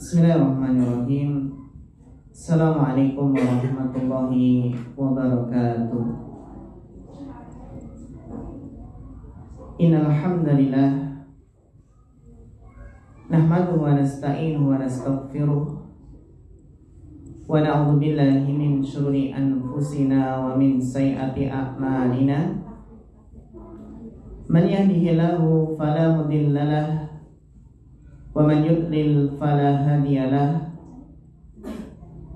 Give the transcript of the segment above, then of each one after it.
Bismillahirrahmanirrahim. Assalamualaikum warahmatullahi wabarakatuh. Innal hamdalillah nahmaduhu wa nasta'inuhu wa nastaghfiruh wa na'udzu billahi min syururi anfusina wa min sayyiati a'malina. Man yahdihillahu fala mudhillalah wa man yudlil fala hadiyalah.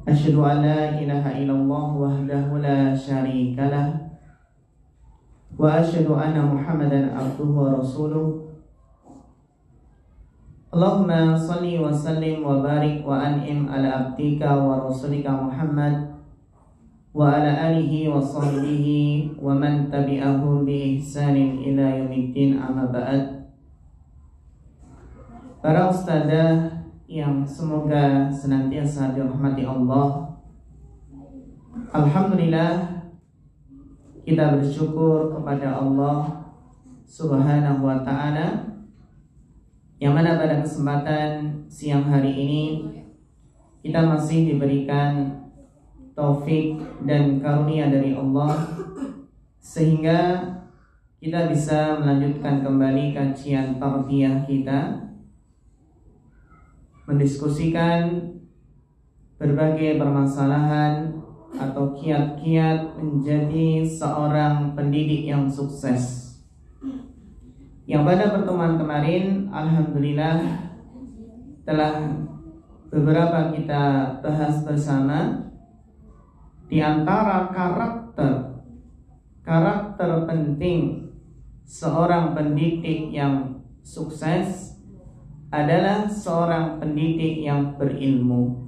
Asyhadu an la ilaha illallah wahdahu la syarikalah wa asyhadu anna Muhammadan abduhu wa rasuluh. Allahumma shalli wa sallim wa barik wa an'im ala abdika wa rasulika Muhammad wa ala alihi wa sahbihi wa man tabi'ahum bi ihsanin ila yaumiddin, amma ba'd. Para ustadzah yang semoga senantiasa dirahmati Allah, alhamdulillah kita bersyukur kepada Allah Subhanahu wa ta'ala, yang mana pada kesempatan siang hari ini kita masih diberikan taufik dan karunia dari Allah sehingga kita bisa melanjutkan kembali kajian tarbiyah kita, mendiskusikan berbagai permasalahan atau kiat-kiat menjadi seorang pendidik yang sukses, yang pada pertemuan kemarin alhamdulillah telah beberapa kita bahas bersama. Di antara karakter penting seorang pendidik yang sukses adalah seorang pendidik yang berilmu.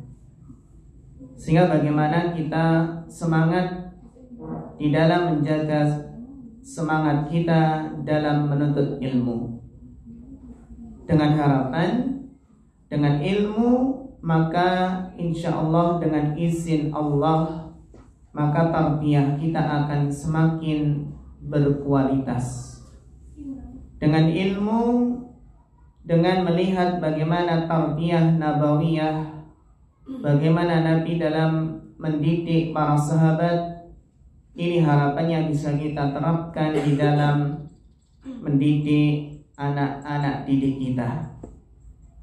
Sehingga bagaimana kita semangat di dalam menjaga semangat kita dalam menuntut ilmu, dengan harapan dengan ilmu maka insya Allah dengan izin Allah maka tarbiyah kita akan semakin berkualitas. Dengan ilmu, dengan melihat bagaimana tarbiyah nabawiyah, bagaimana Nabi dalam mendidik para sahabat, ini harapannya bisa kita terapkan di dalam mendidik anak-anak didik kita.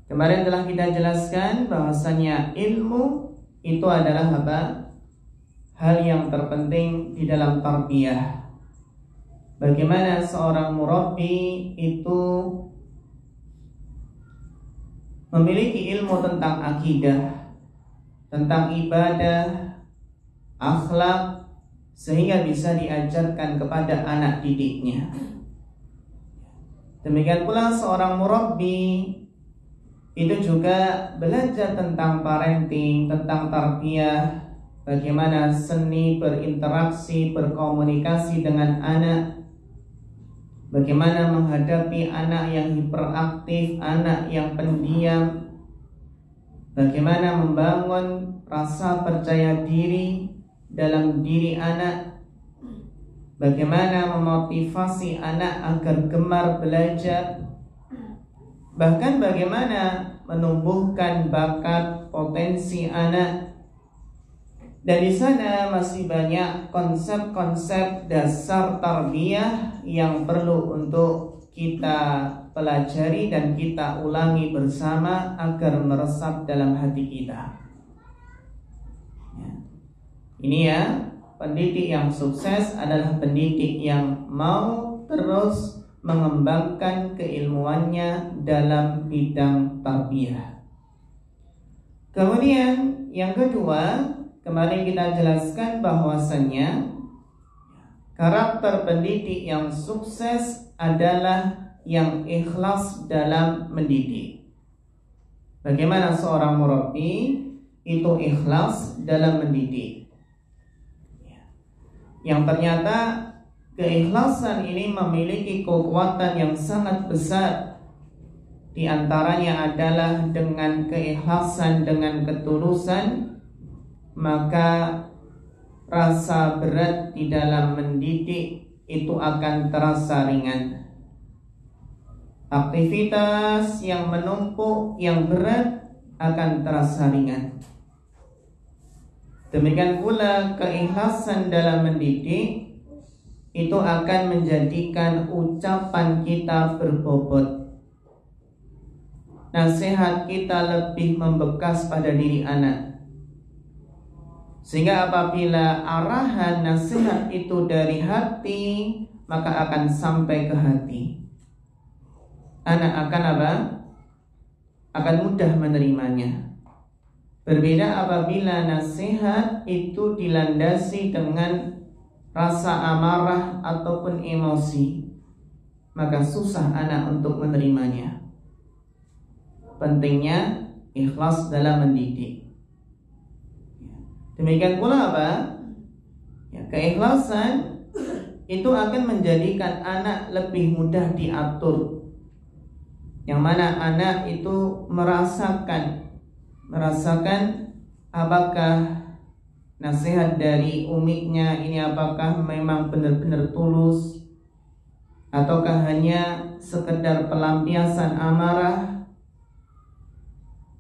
Kemarin telah kita jelaskan bahwasanya ilmu itu adalah apa? Hal yang terpenting di dalam tarbiyah. Bagaimana seorang murabbi itu memiliki ilmu tentang akidah, tentang ibadah, akhlak, sehingga bisa diajarkan kepada anak didiknya. Demikian pula seorang murabbi itu juga belajar tentang parenting, tentang tarbiyah, bagaimana seni berinteraksi, berkomunikasi dengan anak, bagaimana menghadapi anak yang hiperaktif, anak yang pendiam, bagaimana membangun rasa percaya diri dalam diri anak, bagaimana memotivasi anak agar gemar belajar, bahkan bagaimana menumbuhkan bakat potensi anak. Dan di sana masih banyak konsep-konsep dasar tarbiyah yang perlu untuk kita pelajari dan kita ulangi bersama agar meresap dalam hati kita. Ini ya, pendidik yang sukses adalah pendidik yang mau terus mengembangkan keilmuannya dalam bidang tarbiyah. Kemudian yang kedua, kemarin kita jelaskan bahwasannya karakter pendidik yang sukses adalah yang ikhlas dalam mendidik. Bagaimana seorang murabbi itu ikhlas dalam mendidik, yang ternyata keikhlasan ini memiliki kekuatan yang sangat besar. Di antaranya adalah dengan keikhlasan, dengan ketulusan, maka rasa berat di dalam mendidik itu akan terasa ringan. Aktivitas yang menumpuk, yang berat akan terasa ringan. Demikian pula keikhlasan dalam mendidik itu akan menjadikan ucapan kita berbobot. Nasihat kita lebih membekas pada diri anak. Sehingga apabila arahan nasihat itu dari hati, maka akan sampai ke hati. Anak akan apa? Akan mudah menerimanya. Berbeda apabila nasihat itu dilandasi dengan rasa amarah ataupun emosi, maka susah anak untuk menerimanya. Pentingnya ikhlas dalam mendidik. Demikian pula apa? Keikhlasan itu akan menjadikan anak lebih mudah diatur. Yang mana anak itu merasakan apakah nasihat dari umiknya ini apakah memang benar-benar tulus ataukah hanya sekedar pelampiasan amarah.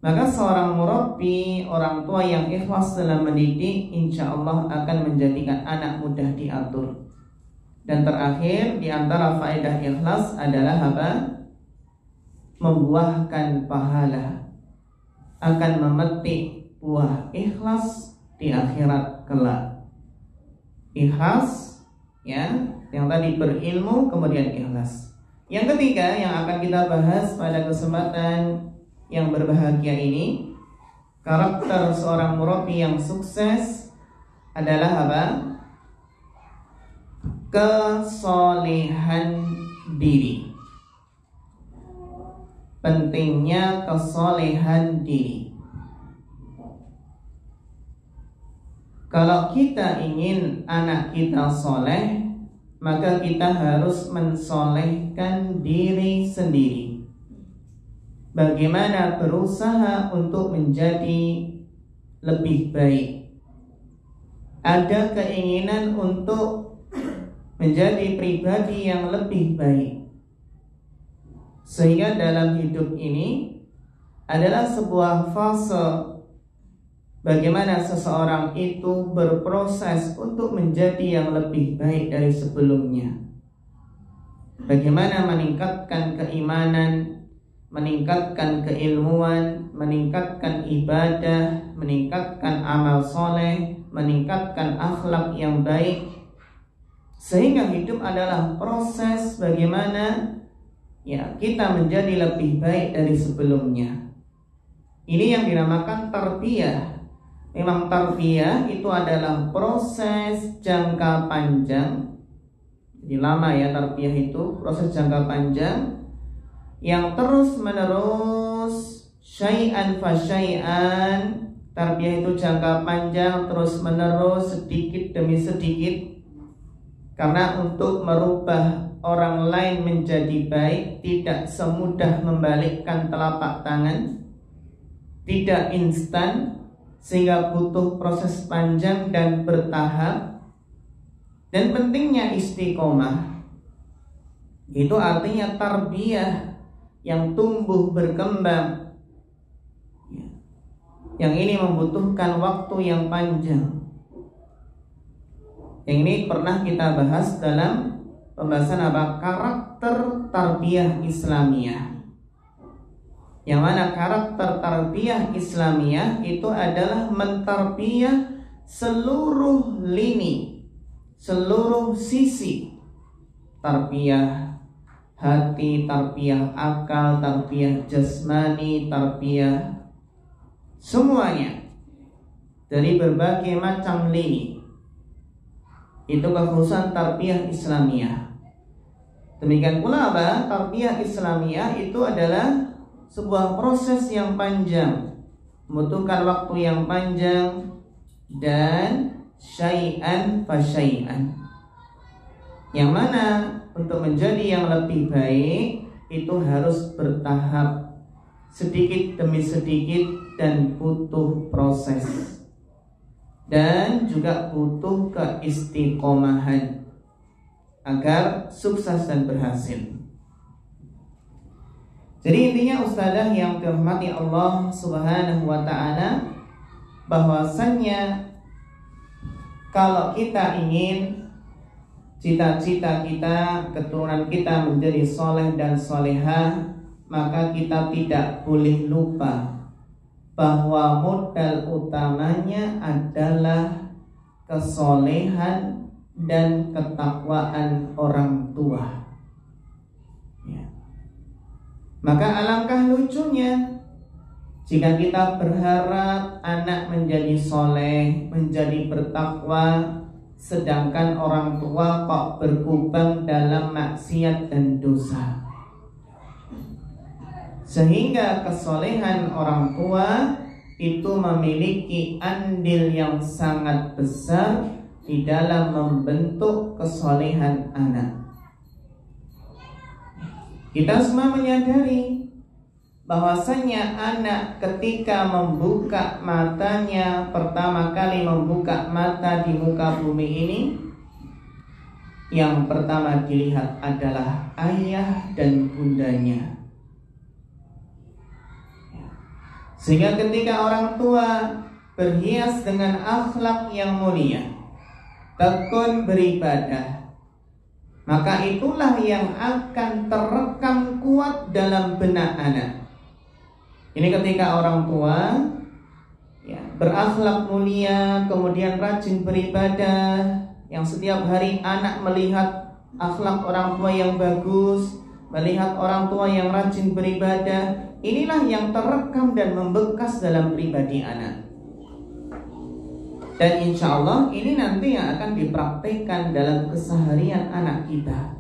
Maka seorang murabbi, orang tua yang ikhlas dalam mendidik, insya Allah akan menjadikan anak mudah diatur. Dan terakhir di antara faedah ikhlas adalah apa? Membuahkan pahala, akan memetik buah ikhlas di akhirat kelak. Ikhlas ya, yang tadi berilmu kemudian ikhlas. Yang ketiga yang akan kita bahas pada kesempatan yang berbahagia ini, karakter seorang murabbi yang sukses adalah apa? Kesolehan diri. Pentingnya kesolehan diri. Kalau kita ingin anak kita soleh, maka kita harus mensolehkan diri sendiri. Bagaimana berusaha untuk menjadi lebih baik. Ada keinginan untuk menjadi pribadi yang lebih baik. Sehingga dalam hidup ini adalah sebuah fase bagaimana seseorang itu berproses untuk menjadi yang lebih baik dari sebelumnya. Bagaimana meningkatkan keimanan, meningkatkan keilmuan, meningkatkan ibadah, meningkatkan amal soleh, meningkatkan akhlak yang baik. Sehingga hidup adalah proses bagaimana kita menjadi lebih baik dari sebelumnya. Ini yang dinamakan tarbiyah. Memang tarbiyah itu adalah proses jangka panjang. Jadi lama ya tarbiyah itu, proses jangka panjang yang terus menerus, syai'an fa syai'an. Tarbiyah itu jangka panjang, terus menerus, sedikit demi sedikit. Karena untuk merubah orang lain menjadi baik tidak semudah membalikkan telapak tangan, tidak instan, sehingga butuh proses panjang dan bertahap. Dan pentingnya istiqomah. Itu artinya tarbiyah yang tumbuh berkembang. Yang ini membutuhkan waktu yang panjang. Yang ini pernah kita bahas dalam pembahasan apa? Karakter tarbiyah Islamiyah. Yang mana karakter tarbiyah Islamiyah itu adalah mentarbiyah seluruh lini, seluruh sisi. Tarbiyah hati, tarbiyah akal, tarbiyah jasmani, tarbiyah semuanya dari berbagai macam lini. Itu kekhususan tarbiyah Islamiyah. Demikian pula apa? Tarbiyah Islamiyah itu adalah sebuah proses yang panjang, membutuhkan waktu yang panjang dan syai'an fa syai'an. Yang mana untuk menjadi yang lebih baik itu harus bertahap, sedikit demi sedikit, dan butuh proses. Dan juga butuh keistiqomahan agar sukses dan berhasil. Jadi intinya ustadzah yang dirahmati Allah Subhanahu wa ta'ala, bahwasannya kalau kita ingin cita-cita kita, keturunan kita menjadi soleh dan solehah, maka kita tidak boleh lupa bahwa modal utamanya adalah kesolehan dan ketakwaan orang tua. Ya. Maka alangkah lucunya jika kita berharap anak menjadi soleh, menjadi bertakwa, sedangkan orang tua kok berkubang dalam maksiat dan dosa. Sehingga kesolehan orang tua itu memiliki andil yang sangat besar di dalam membentuk kesolehan anak. Kita semua menyadari bahwasanya anak ketika membuka matanya, pertama kali membuka mata di muka bumi ini, yang pertama dilihat adalah ayah dan bundanya. Sehingga ketika orang tua berhias dengan akhlak yang mulia, tekun beribadah, maka itulah yang akan terekam kuat dalam benak anak. Ini ketika orang tua berakhlak mulia, kemudian rajin beribadah, yang setiap hari anak melihat akhlak orang tua yang bagus, melihat orang tua yang rajin beribadah, inilah yang terekam dan membekas dalam pribadi anak. Dan insya Allah ini nanti yang akan dipraktikkan dalam keseharian anak kita.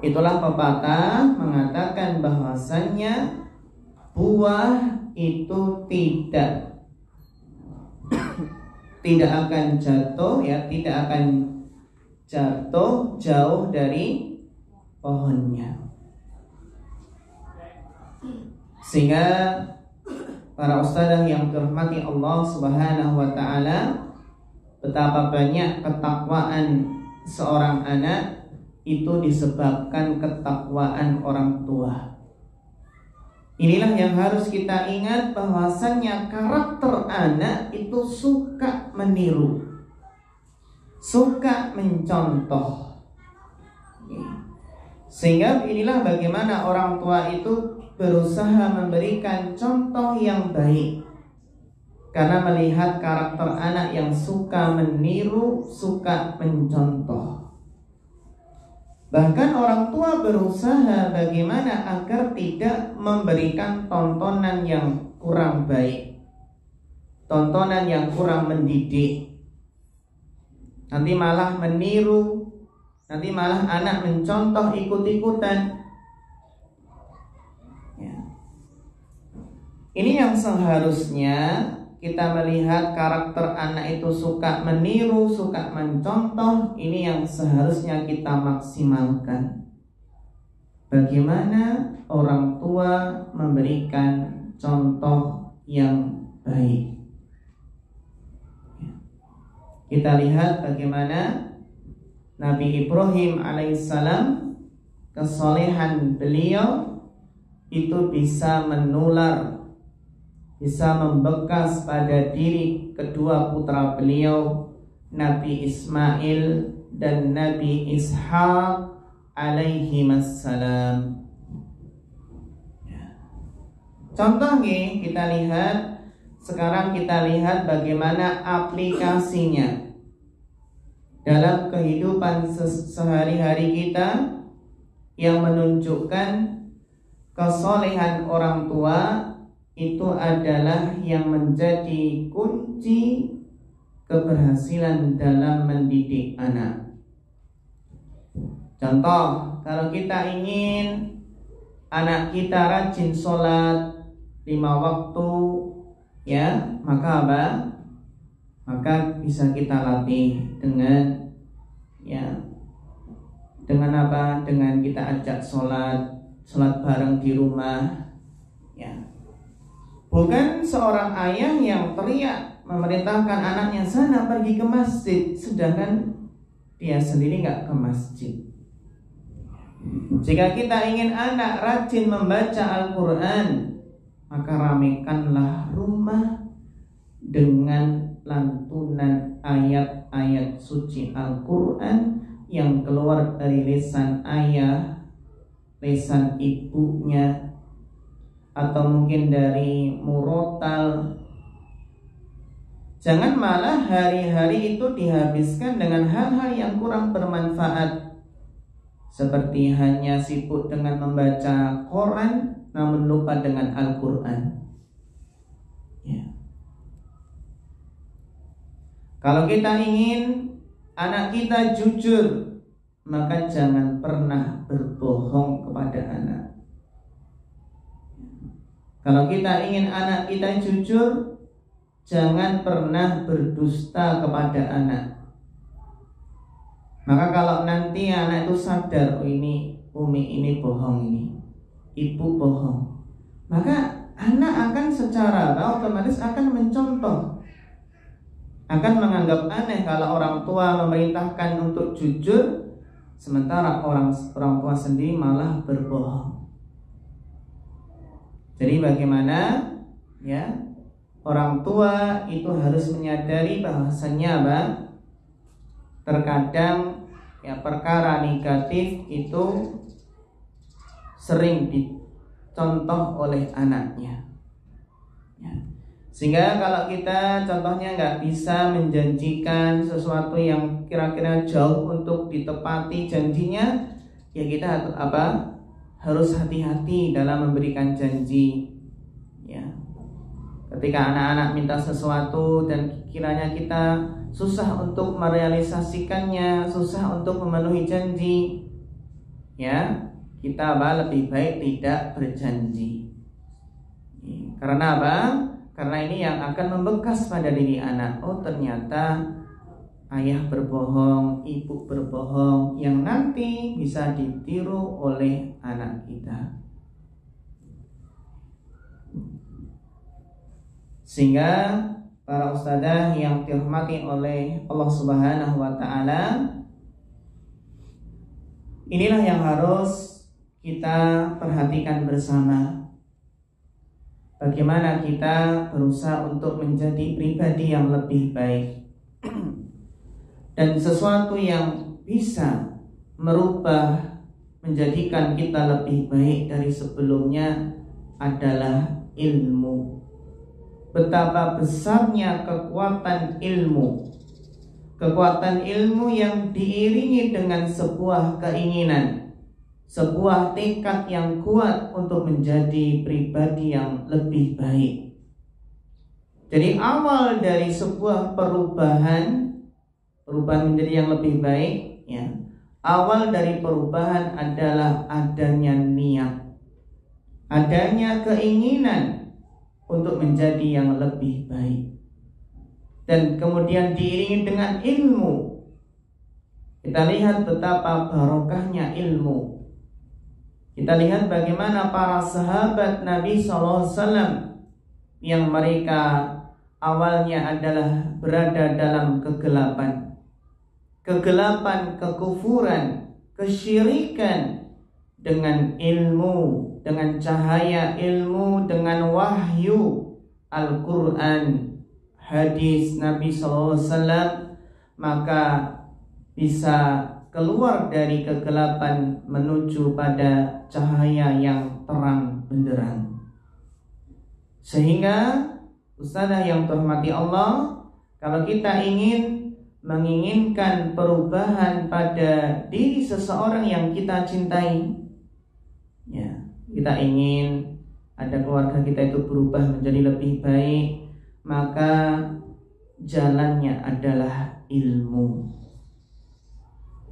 Itulah pepatah mengatakan bahwasannya buah itu tidak akan jatuh, tidak akan jatuh jauh dari pohonnya. Sehingga para ustadzah yang dirahmati Allah Subhanahu wa ta'ala, betapa banyak ketakwaan seorang anak itu disebabkan ketakwaan orang tua. Inilah yang harus kita ingat, bahwasannya karakter anak itu suka meniru, suka mencontoh. Sehingga inilah bagaimana orang tua itu berusaha memberikan contoh yang baik, karena melihat karakter anak yang suka meniru, suka mencontoh. Bahkan orang tua berusaha bagaimana agar tidak memberikan tontonan yang kurang baik, tontonan yang kurang mendidik. Nanti malah meniru, nanti malah anak mencontoh ikut-ikutan. Ini yang seharusnya kita melihat karakter anak itu suka meniru, suka mencontoh. Ini yang seharusnya kita maksimalkan. Bagaimana orang tua memberikan contoh yang baik. Kita lihat bagaimana Nabi Ibrahim alaihissalam, kesolehan beliau itu bisa menular, bisa membekas pada diri kedua putra beliau, Nabi Ismail dan Nabi Ishaq alaihimassalam. Contohnya kita lihat, sekarang kita lihat bagaimana aplikasinya dalam kehidupan sehari-hari kita, yang menunjukkan kesolehan orang tua itu adalah yang menjadi kunci keberhasilan dalam mendidik anak. Contoh, kalau kita ingin anak kita rajin sholat 5 waktu, maka apa? Maka bisa kita latih dengan apa? Dengan kita ajak sholat bareng di rumah. Bukan seorang ayah yang teriak memerintahkan anaknya sana pergi ke masjid, sedangkan dia sendiri nggak ke masjid. Jika kita ingin anak rajin membaca Al-Quran, maka ramekanlah rumah dengan lantunan ayat-ayat suci Al-Quran yang keluar dari lisan ayah, lisan ibunya, atau mungkin dari murotal. Jangan malah hari-hari itu dihabiskan dengan hal-hal yang kurang bermanfaat, seperti hanya sibuk dengan membaca Quran namun lupa dengan Al-Quran. Ya. Kalau kita ingin anak kita jujur, maka jangan pernah berbohong kepada anak. Kalau kita ingin anak kita jujur, jangan pernah berdusta kepada anak. Maka kalau nanti anak itu sadar, oh ini Umi ini bohong, ini ibu bohong, maka anak akan secara otomatis akan mencontoh, akan menganggap aneh kalau orang tua memerintahkan untuk jujur, sementara orang tua sendiri malah berbohong. Jadi bagaimana ya, orang tua itu harus menyadari bahwasannya apa? Terkadang ya perkara negatif itu sering dicontoh oleh anaknya ya. Sehingga kalau kita contohnya nggak bisa menjanjikan sesuatu yang kira-kira jauh untuk ditepati janjinya, ya kita harus hati-hati dalam memberikan janji ya. Ketika anak-anak minta sesuatu dan kiranya kita susah untuk merealisasikannya, susah untuk memenuhi janji, ya kita lebih baik tidak berjanji. Karena apa? Karena ini yang akan membekas pada diri anak. Oh ternyata ayah berbohong, ibu berbohong, yang nanti bisa ditiru oleh anak kita. Sehingga para ustadzah yang dirahmati oleh Allah Subhanahu wa taala, inilah yang harus kita perhatikan bersama. Bagaimana kita berusaha untuk menjadi pribadi yang lebih baik. Dan sesuatu yang bisa merubah, menjadikan kita lebih baik dari sebelumnya adalah ilmu. Betapa besarnya kekuatan ilmu. Kekuatan ilmu yang diiringi dengan sebuah keinginan, sebuah tekad yang kuat untuk menjadi pribadi yang lebih baik. Jadi awal dari sebuah perubahan menjadi yang lebih baik ya. Awal dari perubahan adalah adanya niat, adanya keinginan untuk menjadi yang lebih baik. Dan kemudian diiringi dengan ilmu. Kita lihat betapa barokahnya ilmu. Kita lihat bagaimana para sahabat Nabi SAW yang mereka awalnya adalah berada dalam kegelapan. Kegelapan, kekufuran, kesyirikan, dengan ilmu, dengan cahaya ilmu, dengan wahyu Al-Quran, hadis Nabi SAW, maka bisa keluar dari kegelapan menuju pada cahaya yang terang benderang. Sehingga ustadzah yang terhormati Allah, kalau kita menginginkan perubahan pada diri seseorang yang kita cintai, ya, kita ingin ada keluarga kita itu berubah menjadi lebih baik, maka jalannya adalah ilmu.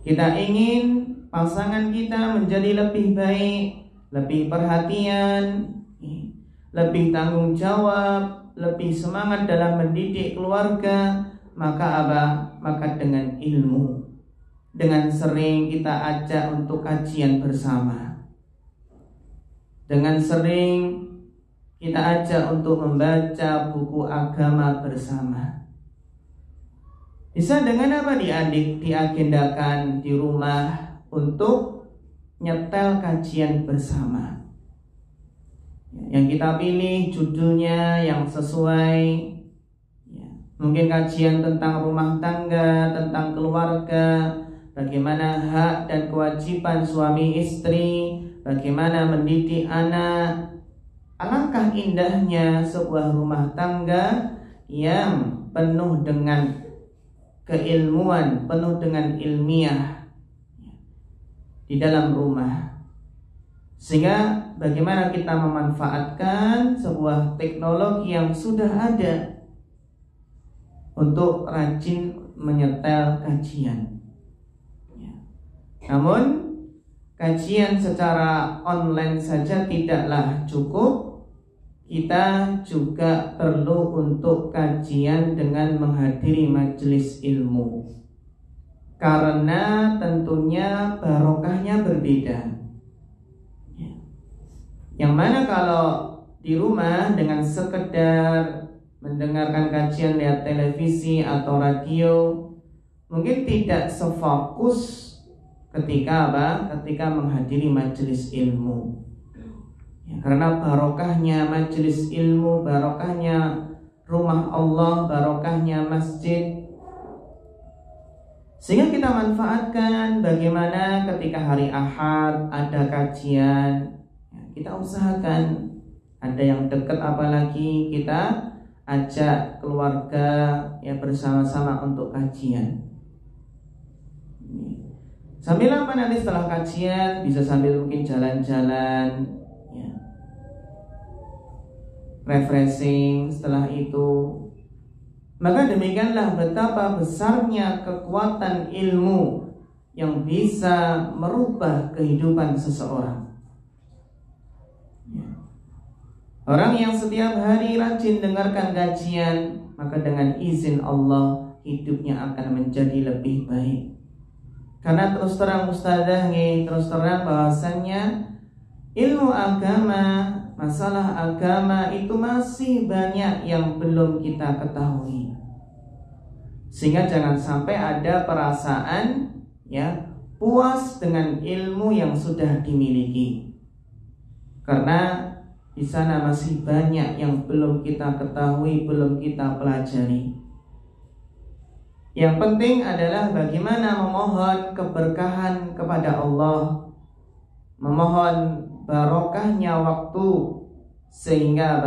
Kita ingin pasangan kita menjadi lebih baik, lebih perhatian, lebih tanggung jawab, lebih semangat dalam mendidik keluarga, maka apa? Maka dengan ilmu, dengan sering kita ajak untuk kajian bersama, dengan sering kita ajak untuk membaca buku agama bersama. Bisa dengan apa? Diagendakan di rumah untuk nyetel kajian bersama. Yang kita pilih judulnya yang sesuai. Mungkin kajian tentang rumah tangga, tentang keluarga, bagaimana hak dan kewajiban suami istri, bagaimana mendidik anak. Alangkah indahnya sebuah rumah tangga yang penuh dengan keilmuan, penuh dengan ilmiah di dalam rumah. Sehingga bagaimana kita memanfaatkan sebuah teknologi yang sudah ada untuk rajin menyetel kajian. Namun kajian secara online saja tidaklah cukup. Kita juga perlu untuk kajian dengan menghadiri majelis ilmu, karena tentunya barokahnya berbeda. Yang mana kalau di rumah dengan sekedar mendengarkan kajian lewat televisi atau radio, mungkin tidak sefokus ketika ketika menghadiri majelis ilmu. Karena barokahnya majelis ilmu, barokahnya rumah Allah, barokahnya masjid. Sehingga kita manfaatkan bagaimana ketika hari Ahad ada kajian, kita usahakan ada yang dekat, apalagi kita ajak keluarga bersama-sama untuk kajian. Sambil apa nanti setelah kajian bisa sambil mungkin jalan-jalan, refreshing setelah itu. Maka demikianlah betapa besarnya kekuatan ilmu yang bisa merubah kehidupan seseorang. Orang yang setiap hari rajin dengarkan kajian, maka dengan izin Allah hidupnya akan menjadi lebih baik. Karena terus terang Ustazah, terus terang bahwasannya ilmu agama, masalah agama itu masih banyak yang belum kita ketahui. Sehingga jangan sampai ada perasaan puas dengan ilmu yang sudah dimiliki. Karena di sana masih banyak yang belum kita ketahui, belum kita pelajari. Yang penting adalah bagaimana memohon keberkahan kepada Allah, memohon barokahnya waktu, sehingga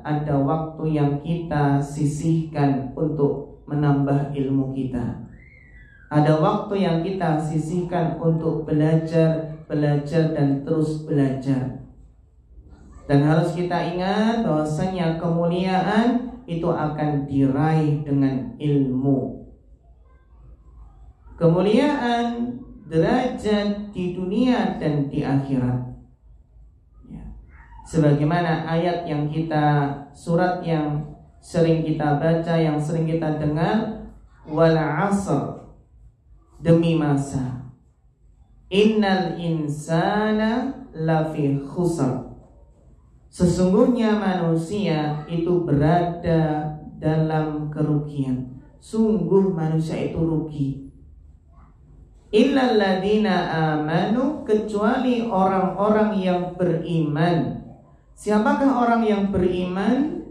ada waktu yang kita sisihkan untuk menambah ilmu kita. Ada waktu yang kita sisihkan untuk belajar dan terus belajar. Dan harus kita ingat bahwasanya kemuliaan itu akan diraih dengan ilmu. Kemuliaan derajat di dunia dan di akhirat. Sebagaimana ayat yang surat yang sering kita baca, yang sering kita dengar, wal 'asr, demi masa, innal insana lafi khusr, sesungguhnya manusia itu berada dalam kerugian. Sungguh manusia itu rugi. Illal ladzina amanu, kecuali orang-orang yang beriman. Siapakah orang yang beriman?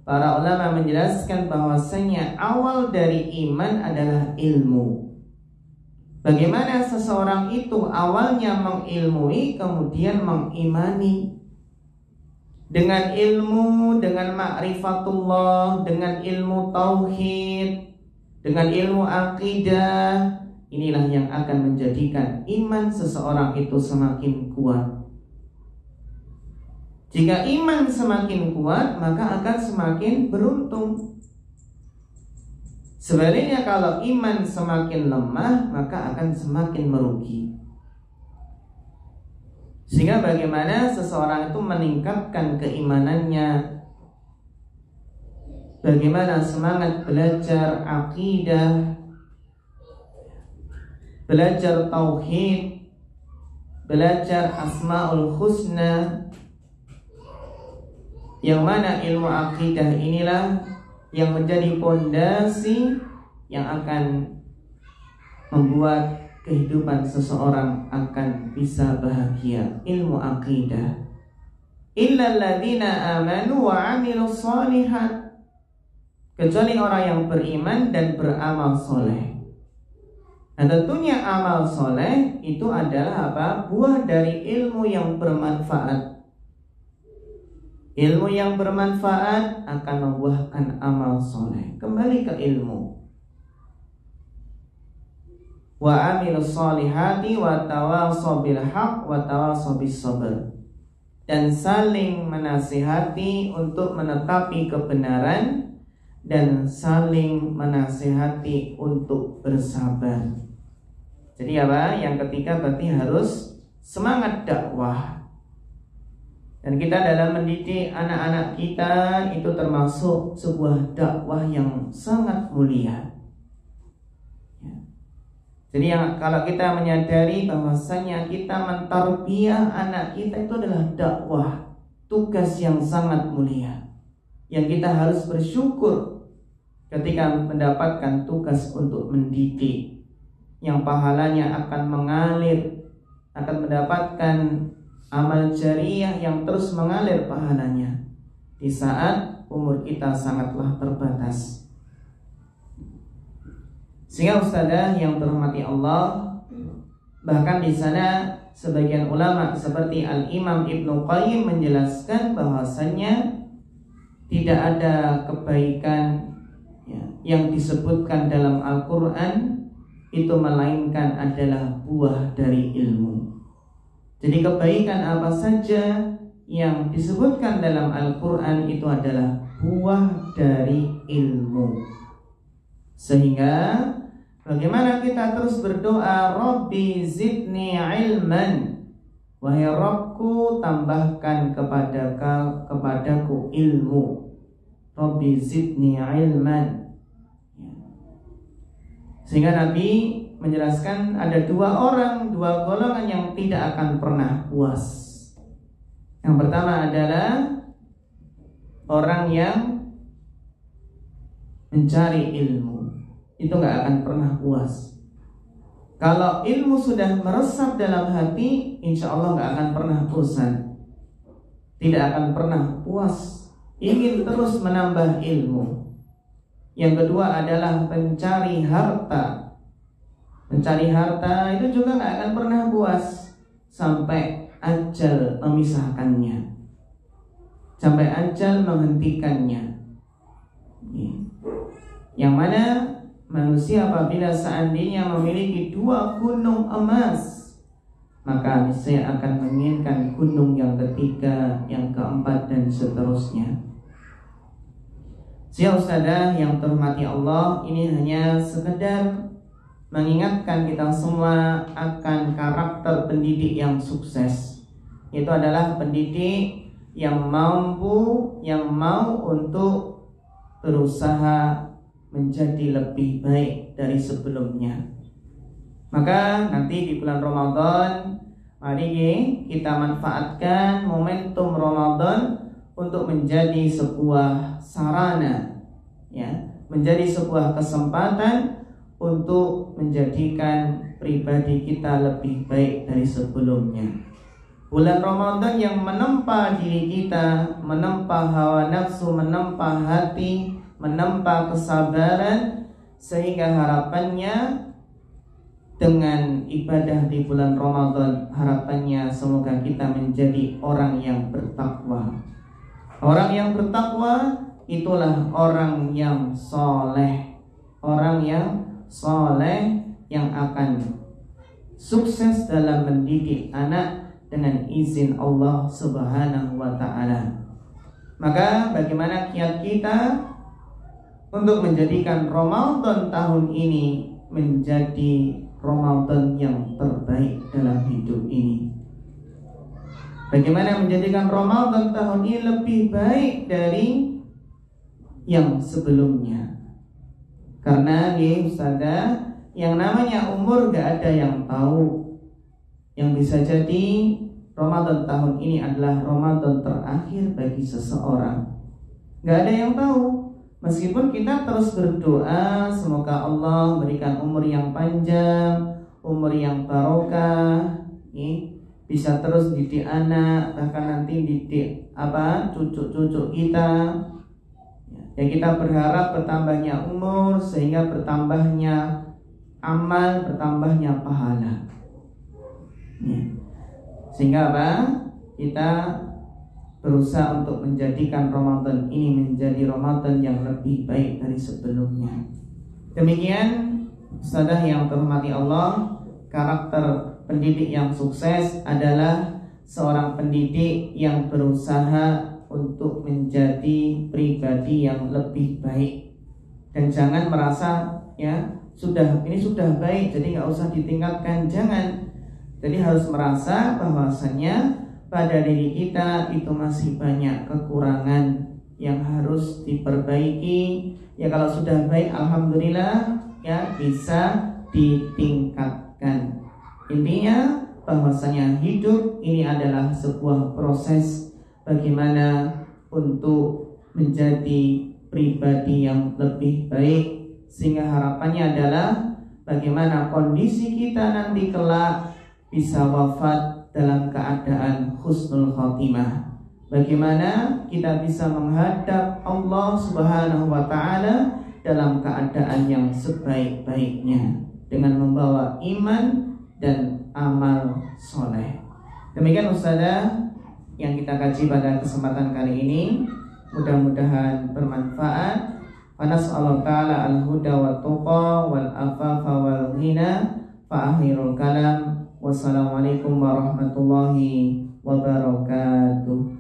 Para ulama menjelaskan bahwasanya awal dari iman adalah ilmu. Bagaimana seseorang itu awalnya mengilmui, kemudian mengimani. Dengan ilmu, dengan ma'rifatullah, dengan ilmu tauhid, dengan ilmu akidah, inilah yang akan menjadikan iman seseorang itu semakin kuat. Jika iman semakin kuat, maka akan semakin beruntung. Sebaliknya kalau iman semakin lemah, maka akan semakin merugi. Sehingga bagaimana seseorang itu meningkatkan keimanannya, bagaimana semangat belajar akidah, belajar tauhid, belajar asmaul husna, yang mana ilmu akidah inilah yang menjadi pondasi yang akan membuat kehidupan seseorang akan bisa bahagia. Ilmu akidah. Illal ladzina amanu wa 'amilus shalihat. Kecuali orang yang beriman dan beramal soleh. Nah, tentunya amal soleh itu adalah apa? Buah dari ilmu yang bermanfaat. Ilmu yang bermanfaat akan membuahkan amal soleh. Kembali ke ilmu. Wa amilus solihati wa tawasaw bil haq wa tawasaw bis sabr. Dan saling menasihati untuk menetapi kebenaran dan saling menasihati untuk bersabar. Jadi apa? Yang ketiga berarti harus semangat dakwah. Dan kita dalam mendidik anak-anak kita itu termasuk sebuah dakwah yang sangat mulia. Jadi kalau kita menyadari bahwasanya kita mentarbiyah anak kita itu adalah dakwah, tugas yang sangat mulia, yang kita harus bersyukur ketika mendapatkan tugas untuk mendidik, yang pahalanya akan mengalir, akan mendapatkan amal jariah yang terus mengalir pahalanya di saat umur kita sangatlah terbatas. Sehingga ustadzah yang terhormati Allah, bahkan di sana sebagian ulama seperti Al-Imam Ibnu Qayyim menjelaskan bahwasannya tidak ada kebaikan yang disebutkan dalam Al-Quran itu melainkan adalah buah dari ilmu. Jadi kebaikan apa saja yang disebutkan dalam Al-Quran itu adalah buah dari ilmu. Sehingga bagaimana kita terus berdoa, Rabbi zidni ilman, wahai Rabbku tambahkan kepadaku ilmu. Rabbi zidni ilman. Sehingga Nabi menjelaskan ada dua golongan yang tidak akan pernah puas. Yang pertama adalah orang yang mencari ilmu, itu gak akan pernah puas. Kalau ilmu sudah meresap dalam hati, insya Allah gak akan pernah bosan, tidak akan pernah puas, ingin terus menambah ilmu. Yang kedua adalah pencari harta. Mencari harta itu juga gak akan pernah puas sampai ajal memisahkannya, sampai ajal menghentikannya. Yang mana manusia apabila seandainya memiliki 2 gunung emas, maka saya akan menginginkan gunung yang ketiga, yang keempat, dan seterusnya. Siap ustadzah yang terhormati Allah, ini hanya sekedar mengingatkan kita semua akan karakter pendidik yang sukses. Itu adalah pendidik yang mampu, yang mau untuk berusaha menjadi lebih baik dari sebelumnya. Maka nanti di bulan Ramadan, mari kita manfaatkan momentum Ramadan untuk menjadi sebuah sarana, menjadi sebuah kesempatan untuk menjadikan pribadi kita lebih baik dari sebelumnya. Bulan Ramadan yang menempa diri kita, menempa hawa nafsu, menempa hati, menempa kesabaran, sehingga harapannya dengan ibadah di bulan Ramadan, harapannya semoga kita menjadi orang yang bertakwa. Orang yang bertakwa itulah orang yang soleh. Orang yang soleh yang akan sukses dalam mendidik anak dengan izin Allah Subhanahu wa ta'ala. Maka bagaimana kiat kita untuk menjadikan Ramadan tahun ini menjadi Ramadan yang terbaik dalam hidup ini? Bagaimana menjadikan Ramadan tahun ini lebih baik dari yang sebelumnya? Karena ustadzah, yang namanya umur gak ada yang tahu. Yang bisa jadi Ramadan tahun ini adalah Ramadan terakhir bagi seseorang. Gak ada yang tahu. Meskipun kita terus berdoa, semoga Allah berikan umur yang panjang, umur yang barokah, bisa terus didik anak, bahkan nanti didik cucu-cucu kita. Ya, kita berharap bertambahnya umur sehingga bertambahnya amal, bertambahnya pahala. Ya. Sehingga kita berusaha untuk menjadikan Ramadan ini menjadi Ramadan yang lebih baik dari sebelumnya. Demikian Ustadzah yang terhormati Allah, karakter pendidik yang sukses adalah seorang pendidik yang berusaha untuk menjadi pribadi yang lebih baik. Dan jangan merasa ini sudah baik jadi nggak usah ditingkatkan, jangan. Jadi harus merasa bahwasanya pada diri kita itu masih banyak kekurangan yang harus diperbaiki. Ya kalau sudah baik alhamdulillah, ya bisa ditingkatkan. Intinya bahwasanya hidup ini adalah sebuah proses bagaimana untuk menjadi pribadi yang lebih baik, sehingga harapannya adalah bagaimana kondisi kita nanti kelak bisa wafat dalam keadaan husnul khotimah. Bagaimana kita bisa menghadap Allah Subhanahu wa taala dalam keadaan yang sebaik-baiknya dengan membawa iman dan amal soleh. Demikian Ustadzah yang kita kaji pada kesempatan kali ini, mudah-mudahan bermanfaat. Wa nas'alullah ta'ala al-huda wa tuqa wal afafa wal ghina. Fa akhirul kalam, wassalamualaikum warahmatullahi wabarakatuh.